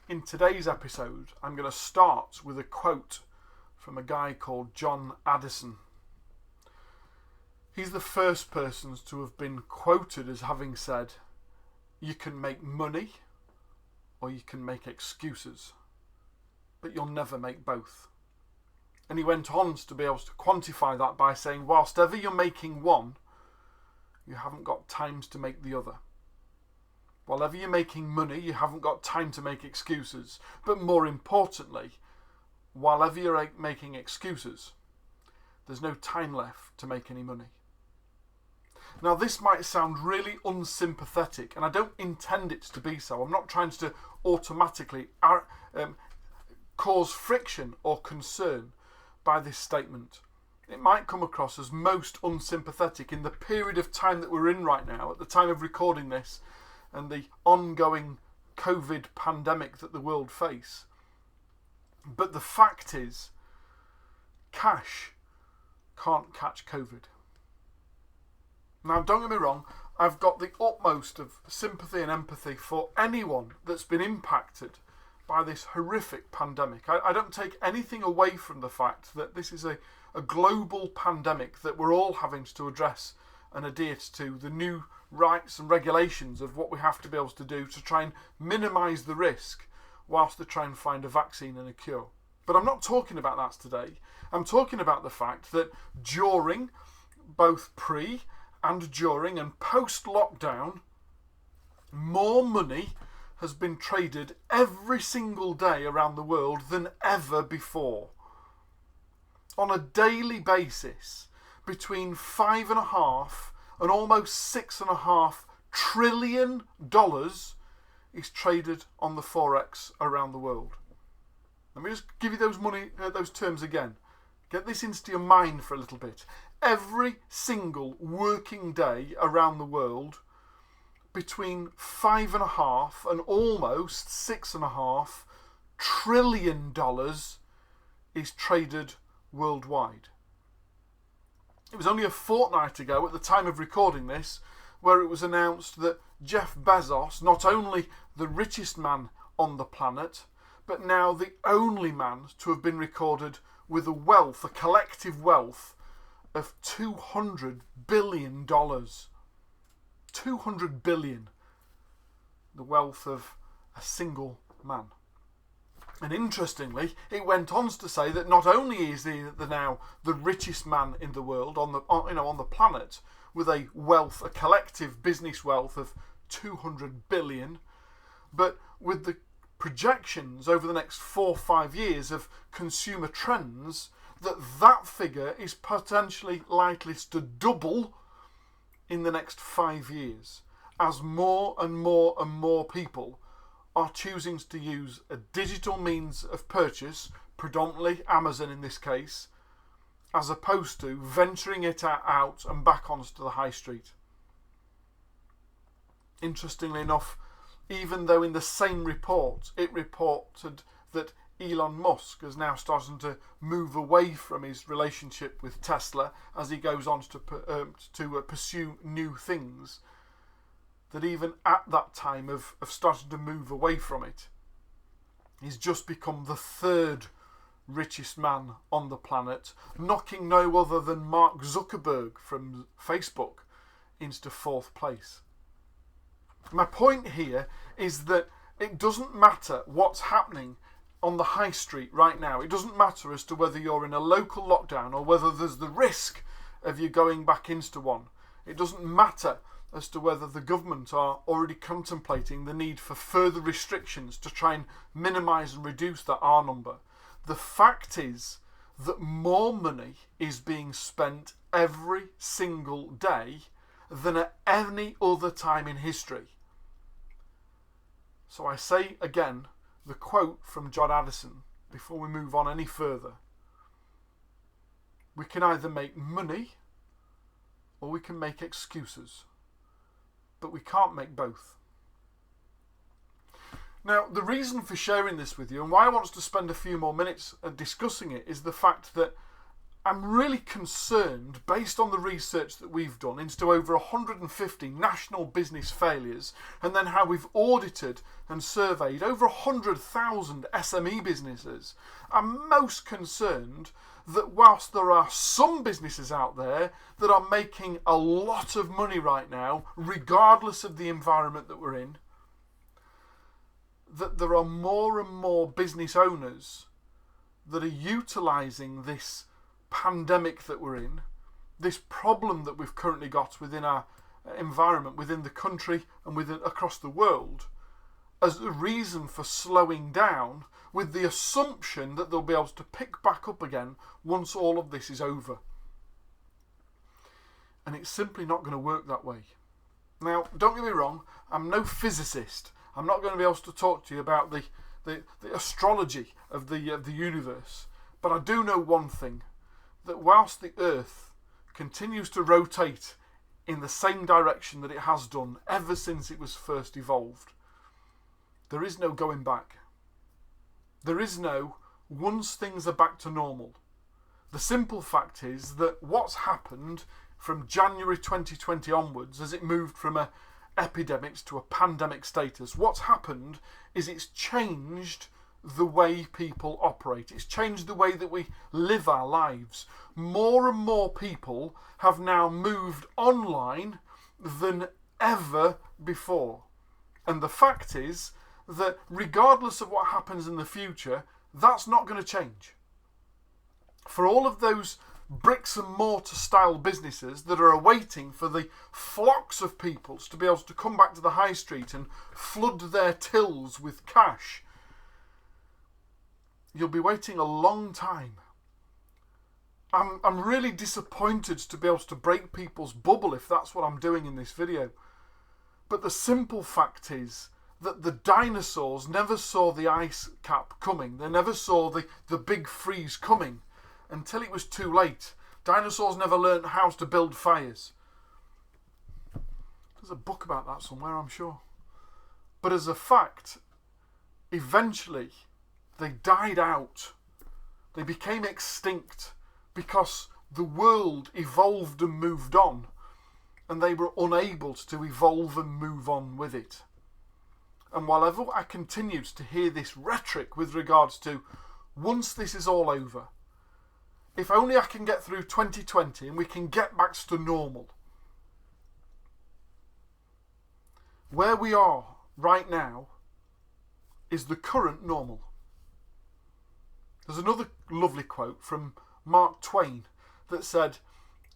In today's episode, I'm going to start with a quote from a guy called John Addison. He's the first person to have been quoted as having said, "You can make money or you can make excuses, but you'll never make both." And he went on to be able to quantify that by saying, whilst ever you're making one, you haven't got times to make the other. While ever you're making money, you haven't got time to make excuses. But more importantly, while ever you're making excuses, there's no time left to make any money. Now, this might sound really unsympathetic, and I don't intend it to be so. I'm not trying to automatically cause friction or concern by this statement. It might come across as most unsympathetic in the period of time that we're in right now, at the time of recording this, and the ongoing COVID pandemic that the world face. But the fact is, cash can't catch COVID. Now, don't get me wrong, I've got the utmost of sympathy and empathy for anyone that's been impacted by this horrific pandemic. I don't take anything away from the fact that this is a global pandemic that we're all having to address and adhere to the new rights and regulations of what we have to be able to do to try and minimise the risk whilst they try and find a vaccine and a cure. But I'm not talking about that today. I'm talking about the fact that during, both pre and during and post-lockdown, more money has been traded every single day around the world than ever before. On a daily basis, between $5.5 and almost $6.5 trillion is traded on the Forex around the world. Let me just give you those terms again. Get this into your mind for a little bit. Every single working day around the world, between $5.5 and almost $6.5 trillion is traded worldwide. It was only a fortnight ago, at the time of recording this, where it was announced that Jeff Bezos, not only the richest man on the planet, but now the only man to have been recorded with a collective wealth of $200 billion. 200 billion. The wealth of a single man. And interestingly, it went on to say that not only is he now the richest man in the world on the planet, with a collective business wealth of 200 billion, but with the projections over the next 4 or 5 years of consumer trends, that figure is potentially likely to double in the next 5 years, as more and more and more people are choosing to use a digital means of purchase, predominantly Amazon in this case, as opposed to venturing it out and back onto the high street. Interestingly enough, even though in the same report it reported that Elon Musk is now starting to move away from his relationship with Tesla as he goes on to pursue new things, that even at that time of starting to move away from it, he's just become the third richest man on the planet, knocking no other than Mark Zuckerberg from Facebook into 4th place. My point here is that it doesn't matter what's happening on the high street right now. It doesn't matter as to whether you're in a local lockdown or whether there's the risk of you going back into one. It doesn't matter as to whether the government are already contemplating the need for further restrictions to try and minimise and reduce that R number. The fact is that more money is being spent every single day than at any other time in history. So I say again, the quote from John Addison, before we move on any further. We can either make money or we can make excuses, but we can't make both. Now, the reason for sharing this with you and why I want us to spend a few more minutes discussing it is the fact that I'm really concerned, based on the research that we've done into over 150 national business failures, and then how we've audited and surveyed over 100,000 SME businesses. I'm most concerned that whilst there are some businesses out there that are making a lot of money right now, regardless of the environment that we're in, that there are more and more business owners that are utilising this pandemic that we're in, this problem that we've currently got within our environment, within the country and within across the world, as a reason for slowing down, with the assumption that they'll be able to pick back up again once all of this is over. And it's simply not going to work that way. Now, don't get me wrong, I'm no physicist. I'm not going to be able to talk to you about the astrology of the universe. But I do know one thing, that whilst the Earth continues to rotate in the same direction that it has done ever since it was first evolved, there is no going back. There is no once things are back to normal. The simple fact is that what's happened from January 2020 onwards, as it moved from a epidemics to a pandemic status, what's happened is it's changed the way people operate. It's changed the way that we live our lives. More and more people have now moved online than ever before. And the fact is that regardless of what happens in the future, that's not going to change. For all of those bricks and mortar style businesses that are awaiting for the flocks of people to be able to come back to the high street and flood their tills with cash, you'll be waiting a long time. I'm really disappointed to be able to break people's bubble if that's what I'm doing in this video. But the simple fact is that the dinosaurs never saw the ice cap coming. They never saw the big freeze coming until it was too late. Dinosaurs never learned how to build fires. There's a book about that somewhere, I'm sure. But as a fact, eventually they died out. They became extinct because the world evolved and moved on, and they were unable to evolve and move on with it. And while I continued to hear this rhetoric with regards to once this is all over, if only I can get through 2020 and we can get back to normal. Where we are right now is the current normal. There's another lovely quote from Mark Twain that said,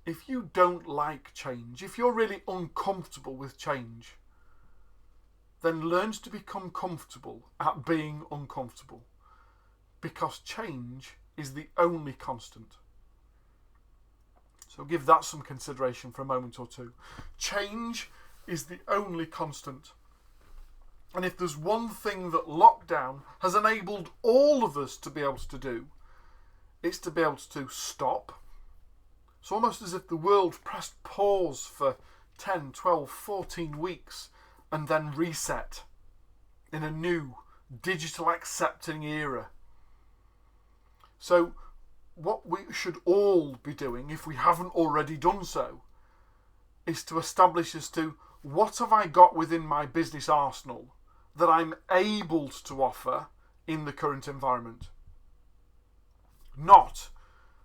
if you don't like change, if you're really uncomfortable with change, then learn to become comfortable at being uncomfortable, because change is the only constant. So give that some consideration for a moment or two. Change is the only constant. And if there's one thing that lockdown has enabled all of us to be able to do, it's to be able to stop. It's almost as if the world pressed pause for 10, 12, 14 weeks and then reset in a new digital accepting era. So what we should all be doing, if we haven't already done so, is to establish as to what have I got within my business arsenal that I'm able to offer in the current environment. Not,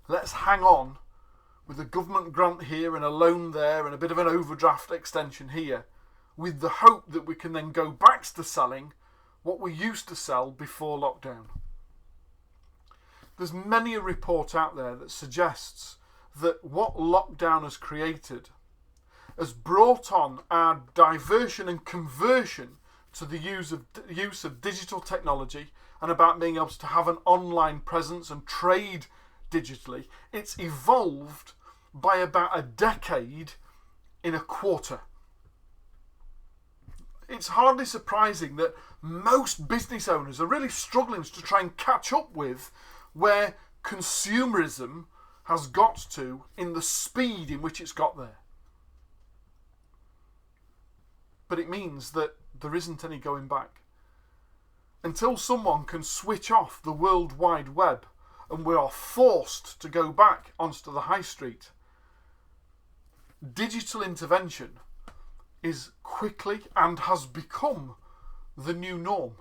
let's hang on with a government grant here and a loan there and a bit of an overdraft extension here, with the hope that we can then go back to selling what we used to sell before lockdown. There's many a report out there that suggests that what lockdown has created has brought on our diversion and conversion to the use of digital technology and about being able to have an online presence and trade digitally. It's evolved by about a decade in a quarter. It's hardly surprising that most business owners are really struggling to try and catch up with where consumerism has got to in the speed in which it's got there. But it means that there isn't any going back. Until someone can switch off the World Wide Web and we are forced to go back onto the high street, digital intervention is quickly and has become the new norm.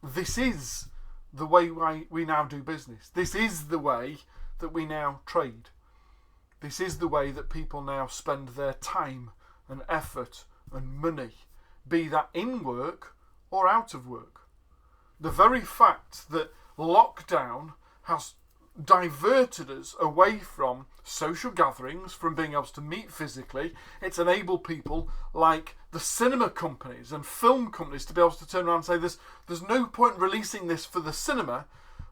This is the way we now do business. This is the way that we now trade. This is the way that people now spend their time and effort and money, be that in work or out of work. The very fact that lockdown has diverted us away from social gatherings, from being able to meet physically, it's enabled people like the cinema companies and film companies to be able to turn around and say there's no point releasing this for the cinema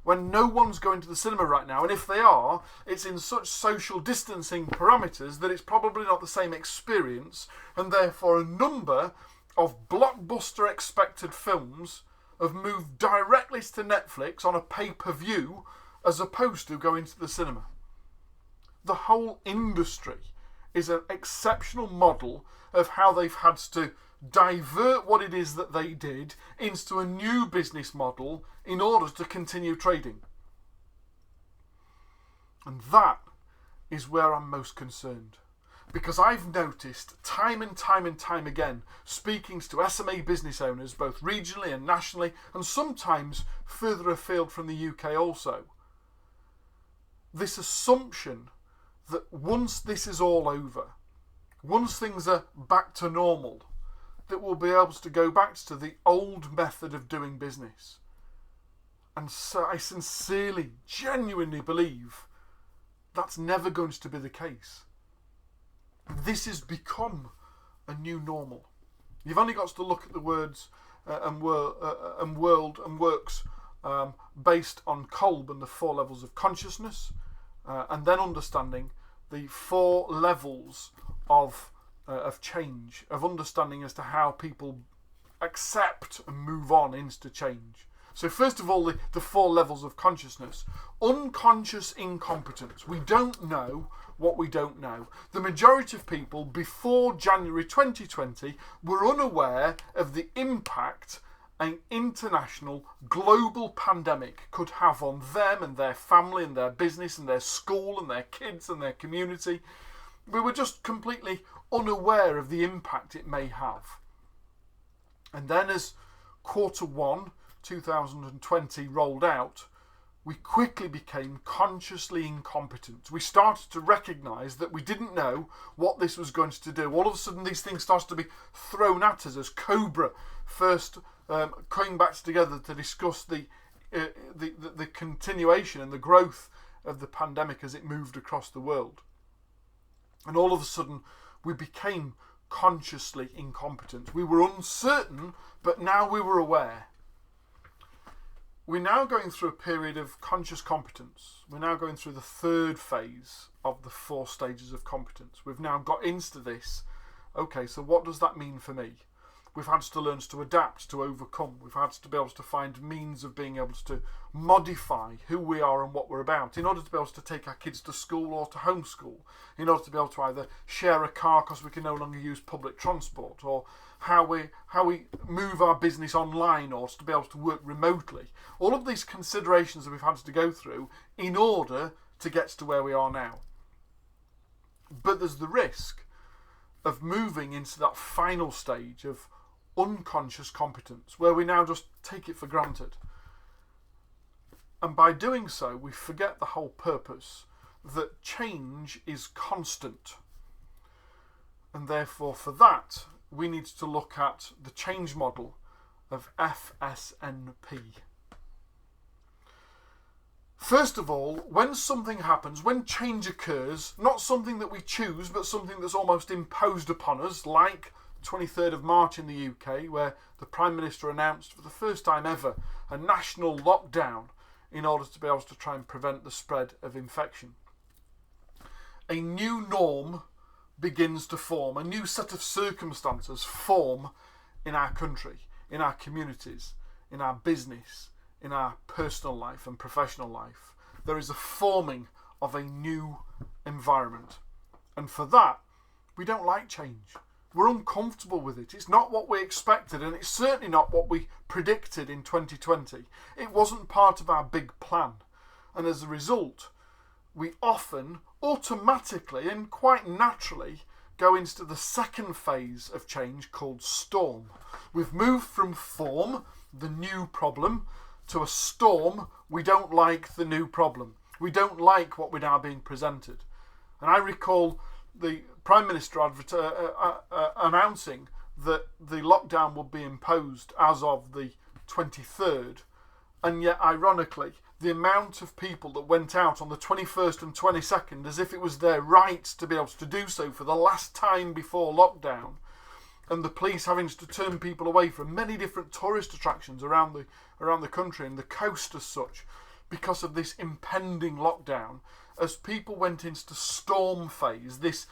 when no one's going to the cinema right now, and if they are, it's in such social distancing parameters that it's probably not the same experience, and therefore a number of blockbuster expected films have moved directly to Netflix on a pay-per-view as opposed to going to the cinema. The whole industry is an exceptional model of how they've had to divert what it is that they did into a new business model in order to continue trading. And that is where I'm most concerned. Because I've noticed time and time again, speaking to SME business owners, both regionally and nationally, and sometimes further afield from the UK also, this assumption that once this is all over, once things are back to normal, that we'll be able to go back to the old method of doing business. And so I sincerely, genuinely believe that's never going to be the case. This has become a new normal. You've only got to look at the words and world and works based on Kolb and the 4 levels of consciousness, and then understanding the 4 levels of change, of understanding as to how people accept and move on into change. So first of all, the 4 levels of consciousness. Unconscious incompetence. We don't know what we don't know. The majority of people before January 2020 were unaware of the impact an international global pandemic could have on them and their family and their business and their school and their kids and their community. We were just completely unaware of the impact it may have. And then as Q1 2020 rolled out, we quickly became consciously incompetent. We started to recognise that we didn't know what this was going to do. All of a sudden these things started to be thrown at us as Cobra first coming back together to discuss the continuation and the growth of the pandemic as it moved across the world. And all of a sudden we became consciously incompetent. We were uncertain, but now we were aware. We're now going through a period of conscious competence. We're now going through the 3rd phase of the 4 stages of competence. We've now got into this. Okay, so what does that mean for me? We've had to learn to adapt, to overcome. We've had to be able to find means of being able to modify who we are and what we're about in order to be able to take our kids to school or to homeschool, in order to be able to either share a car because we can no longer use public transport, or how we move our business online, or to be able to work remotely. All of these considerations that we've had to go through in order to get to where we are now. But there's the risk of moving into that final stage of unconscious competence, where we now just take it for granted. And by doing so, we forget the whole purpose, that change is constant. And therefore, for that, we need to look at the change model of FSNP. First of all, when something happens, when change occurs, not something that we choose, but something that's almost imposed upon us, like 23rd of March in the UK, where the Prime Minister announced for the first time ever a national lockdown in order to be able to try and prevent the spread of infection. A new norm begins to form, a new set of circumstances form in our country, in our communities, in our business, in our personal life and professional life. There is a forming of a new environment. And for that, we don't like change. We're uncomfortable with it. It's not what we expected, and it's certainly not what we predicted in 2020. It wasn't part of our big plan. And as a result, we often automatically and quite naturally go into the second phase of change called storm. We've moved from form, the new problem, to a storm. We don't like the new problem. We don't like what we're now being presented. And I recall the Prime Minister announcing that the lockdown would be imposed as of the 23rd, and yet ironically the amount of people that went out on the 21st and 22nd as if it was their right to be able to do so for the last time before lockdown, and the police having to turn people away from many different tourist attractions around the country and the coast as such because of this impending lockdown, as people went into the storm phase, this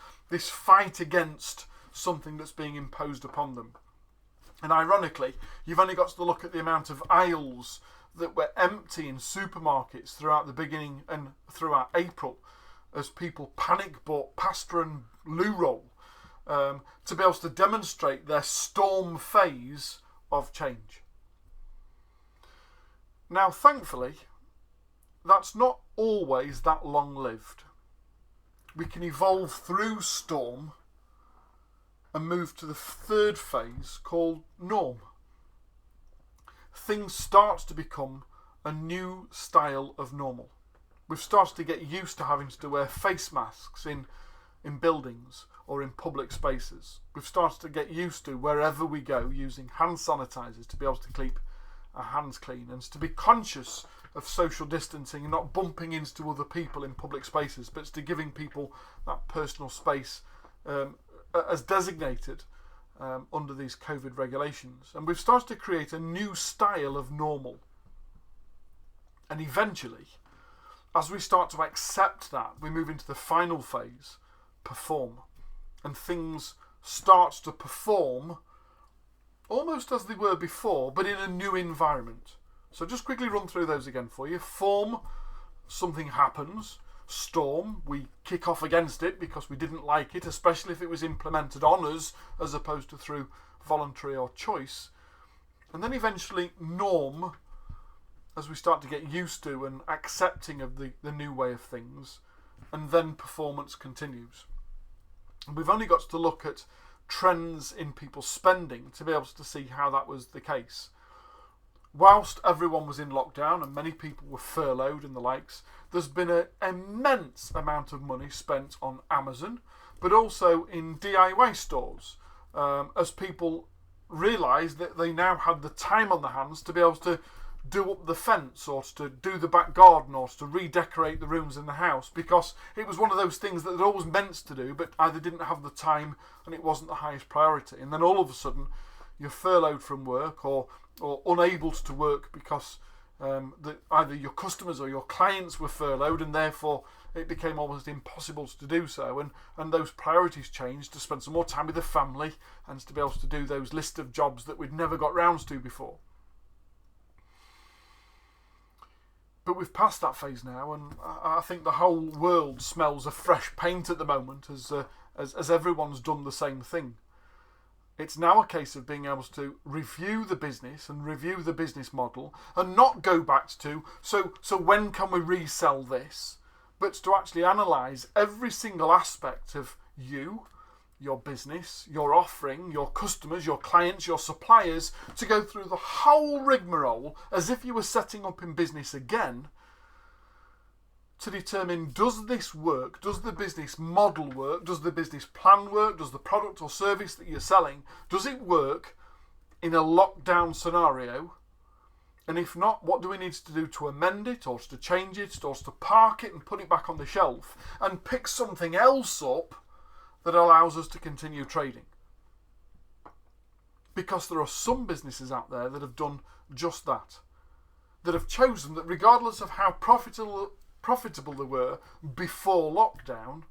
fight against something that's being imposed upon them. And ironically, you've only got to look at the amount of aisles that were empty in supermarkets throughout the beginning and throughout April as people panic bought pasta and loo roll to be able to demonstrate their storm phase of change. Now, thankfully, that's not always that long-lived. We can evolve through storm and move to the third phase called norm. Things start to become a new style of normal. We've started to get used to having to wear face masks in buildings or in public spaces. We've started to get used to, wherever we go, using hand sanitizers to be able to keep our hands clean and to be conscious of social distancing and not bumping into other people in public spaces, but to giving people that personal space as designated under these COVID regulations. And we've started to create a new style of normal. And eventually, as we start to accept that, we move into the final phase, perform. And things start to perform almost as they were before, but in a new environment. So just quickly run through those again for you. Form, something happens. Storm, we kick off against it because we didn't like it, especially if it was implemented on us as opposed to through voluntary or choice. And then eventually norm, as we start to get used to and accepting of the new way of things. And then performance continues. And we've only got to look at trends in people's spending to be able to see how that was the case. Whilst everyone was in lockdown and many people were furloughed and the likes, there's been an immense amount of money spent on Amazon, but also in DIY stores, as people realised that they now had the time on their hands to be able to do up the fence or to do the back garden or to redecorate the rooms in the house, because it was one of those things that they'd always meant to do but either didn't have the time and it wasn't the highest priority. And then all of a sudden you're furloughed from work or unable to work because either your customers or your clients were furloughed, and therefore it became almost impossible to do so, and those priorities changed to spend some more time with the family and to be able to do those list of jobs that we'd never got round to before. But we've passed that phase now, and I think the whole world smells of fresh paint at the moment as everyone's done the same thing. It's now a case of being able to review the business and review the business model and not go back to, so when can we resell this? But to actually analyse every single aspect of you, your business, your offering, your customers, your clients, your suppliers, to go through the whole rigmarole as if you were setting up in business again, to determine, does this work? Does the business model work? Does the business plan work? Does the product or service that you're selling, does it work in a lockdown scenario? And if not, what do we need to do to amend it or to change it or to park it and put it back on the shelf and pick something else up that allows us to continue trading? Because there are some businesses out there that have done just that, that have chosen that regardless of how profitable they were before lockdown,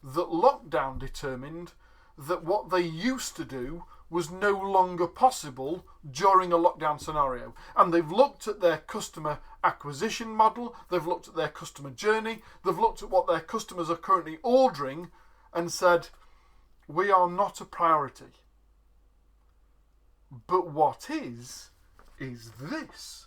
that lockdown determined that what they used to do was no longer possible during a lockdown scenario. And they've looked at their customer acquisition model, they've looked at their customer journey, they've looked at what their customers are currently ordering and said, we are not a priority. But what is this?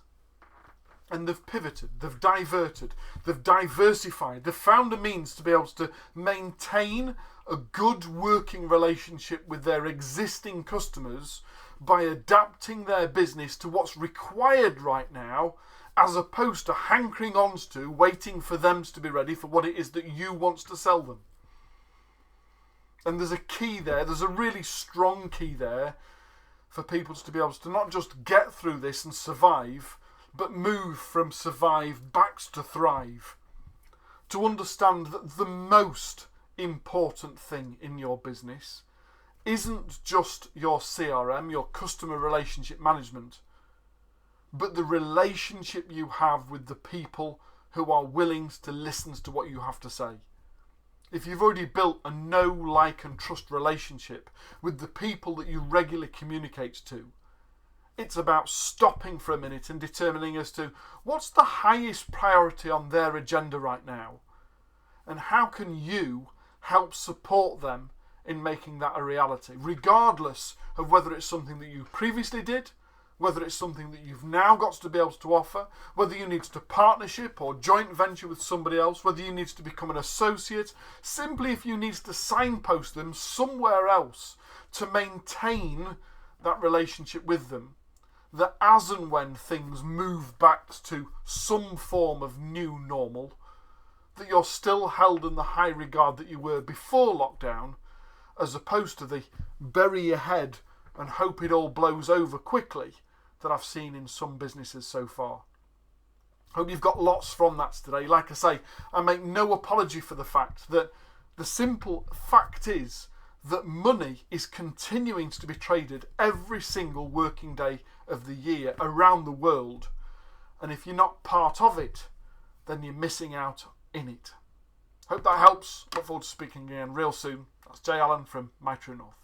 And they've pivoted, they've diverted, they've diversified, they've found a means to be able to maintain a good working relationship with their existing customers by adapting their business to what's required right now, as opposed to hankering on to waiting for them to be ready for what it is that you want to sell them. And there's a key there, there's a really strong key there for people to be able to not just get through this and survive, but move from survive back to thrive. To understand that the most important thing in your business isn't just your CRM, your customer relationship management, but the relationship you have with the people who are willing to listen to what you have to say. If you've already built a know, like and trust relationship with the people that you regularly communicate to, it's about stopping for a minute and determining as to what's the highest priority on their agenda right now, and how can you help support them in making that a reality, regardless of whether it's something that you previously did, whether it's something that you've now got to be able to offer, whether you need to partnership or joint venture with somebody else, whether you need to become an associate, simply if you need to signpost them somewhere else to maintain that relationship with them, that as and when things move back to some form of new normal, that you're still held in the high regard that you were before lockdown, as opposed to the bury your head and hope it all blows over quickly that I've seen in some businesses so far. Hope you've got lots from that today. Like I say, I make no apology for the fact that the simple fact is that money is continuing to be traded every single working day of the year around the world. And if you're not part of it, then you're missing out in it. Hope that helps. Look forward to speaking again real soon. That's Jay Allen from My True North.